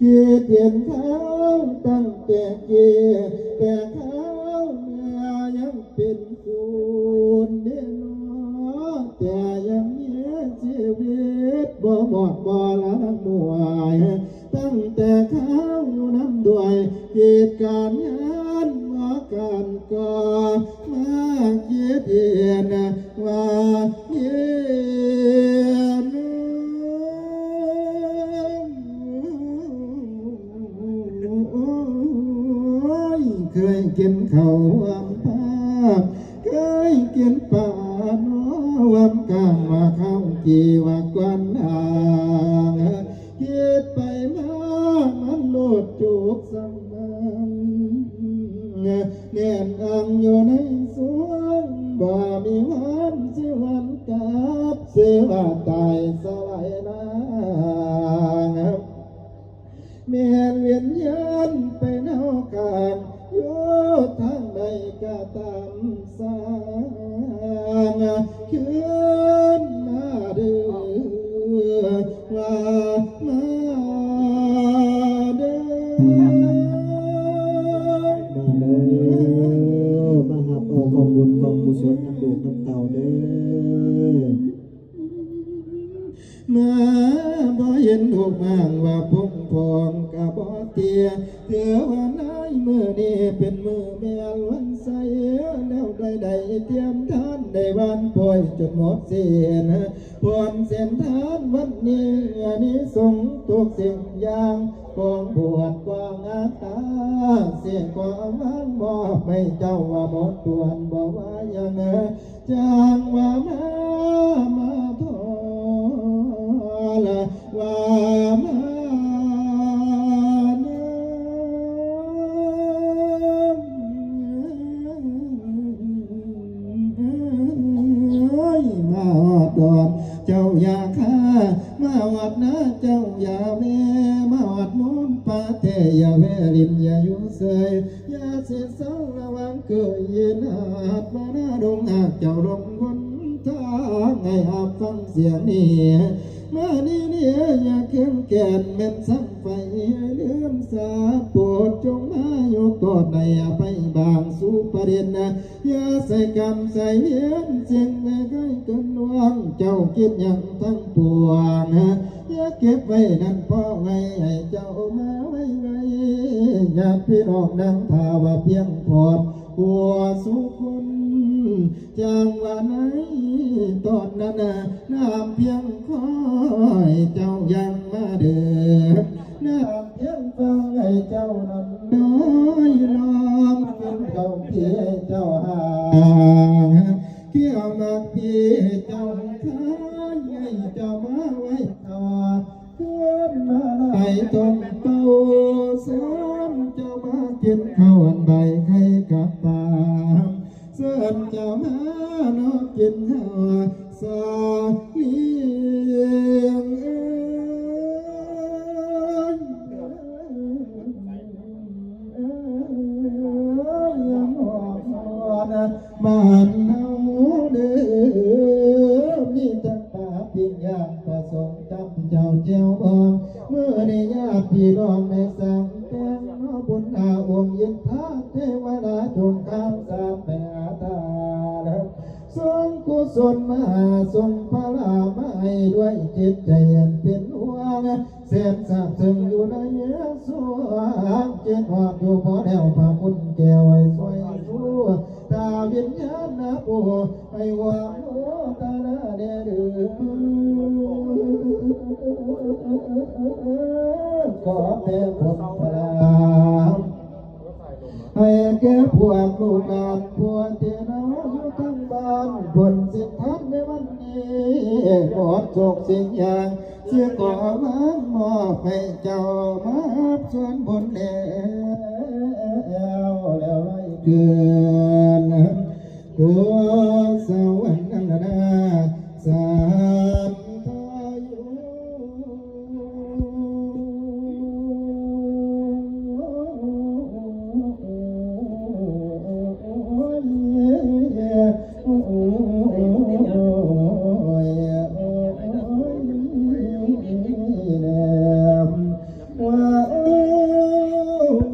คิดเห็นเขาตั้งแต่เกียแต่เขาเมื่อยังเป็นคุณเด่นแต่ยังมีชีวิตบ่หมดบ่ละทั้งมวยตั้งแต่เขาอยู่น้ำด้วยกิจการงานว่าการก่อมาคิดเห็นว่าเย็นเคยกินข้าวอัมพาเคยกินป่าโน้วำกลางว่าเข้าจีว่ากวนอ่างคิดไปมามันโลดจุกสังมันเนียนอังอยู่ในสวนบ่มีวันสิวันกับเสือตายสลายนางเมียนเวียนยันไปเนากันอยู่ทางใดก็ตามสางขึ้นมาเดือว่ามาเด้อมาหับเอาของบุญของกุศลน้ำดูน้ำเต่าเด้อมาบ่เห็นถูกมางว่าพงพองกะบ่เตียเถือว่านายมือนี้เป็นมือแม่วันใสแล้วใดเตรียมทานได้วันปล่อยจนหมดเสียนพรเส้นทานวันนี้อันนี้ส่งทุกสิ่งอย่างกองบวชกองอาตาเสียงกองมันบอกไม่เจ้าว่าหมดตวนบอกว่าอย่างเนจางว่ามาทอละว่ามามาดอนเจ้าอย่าฆ่ามาวัดนะเจ้าอย่าเวมาวัดนู้นปาเทอย่าเวรินอย่าอยู่เสยอย่าเสียเศร้าระวังเกิดยินอาจมาหน้าดงหากเจ้าลงคนทางให้หับฟังเสียงนี้มานี่เนี่ยอย่าเข้มแก่นเม็ดสังไฟเลื่อมสาโปรดจงมาอยู่กอดในไปบางสู่ประเด็นนะอย่าใส่กรรมใส่เวียนเสียงไม่เคยเกินวางเจ้าคิดอย่างทั้งปวงนะอย่าเก็บไว้นั่นพ่อไว้ให้เจ้ามาไว้ญาติพี่น้องนั่งทาว่าเพียงพอหัวสุคนจังว่าไหนตอนนั้นน้ำเพียงคอยเจ้ายังมาเดินน้ำเพียงฟังให้เจ้านั้นน้อยน้อมเป็นเก่าพี่เจ้าหางเกี่ยวนักพี่เจ้าท้ายให้เจ้ามาไว้ต่อขึ้นมาไหลตรงเต้าสามเจ้ามากินข้าวอันใดใครกับปาเสื้อเจ้ามานกกินหัวสาเลี้ยงบ้านเฮาเด้อมีแต่ป่าปิ้งย่างผสมจำเจ้าเจียวบองเมื่อได้ญาติพี่น้องในสังแตงบุญอาองค์ยินทาเทวดาจงข้ามสามแผ่ตาส่งกุศลมาส่งพระรามาให้ด้วยจิตใจอันเป็นห่วงเสียนสาบซึ่งอยู่ในเยซูเจ็ดหอดอยู่พอแนวพระคุณแก้วไว้สวยสู้ตาวิญญาณนะปู่ให้วางโอตาลาเดือขอเป็นผลพระให้แก่พวกลูกหลานพวกที่เราอยู่ทั้งบ้านผลสิทธันในวันนี้ขอโชคสิ่งอย่างเสียก่อมันมอบให้เจ้ามาส่วนบุญแล้วไล่เกินตัวสวรรค์